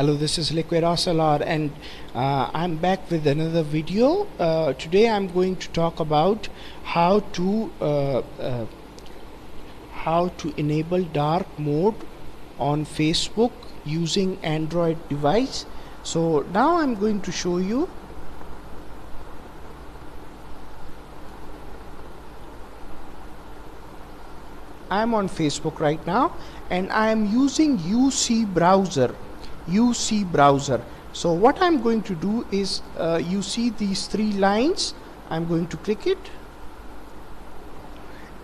Hello, this is LiquidOcelot, and I'm back with another video. Today I'm going to talk about how to enable dark mode on Facebook using Android device. So now I'm going to show you. I'm on Facebook right now and I am using UC browser. So what I'm going to do is you see these three lines. I'm going to click it,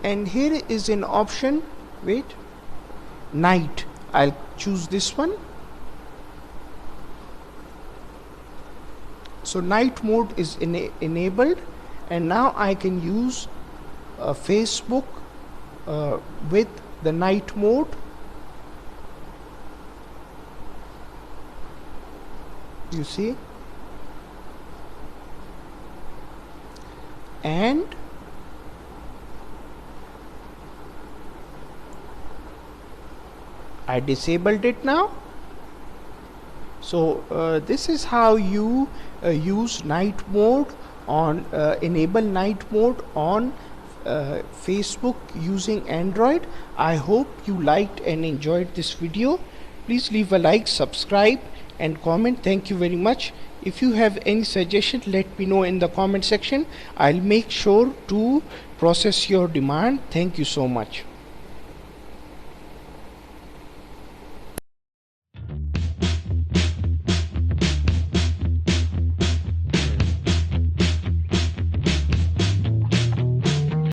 and here is an option, night. I'll choose this one. So night mode is enabled, and now I can use Facebook with the night mode. You see, and I disabled it now. So this is how you use night mode on enable night mode on Facebook using Android. I hope you liked and enjoyed this video. Please leave a like, subscribe and comment. Thank you very much. If you have any suggestion, let me know in the comment section. I'll make sure to process your demand. Thank you so much.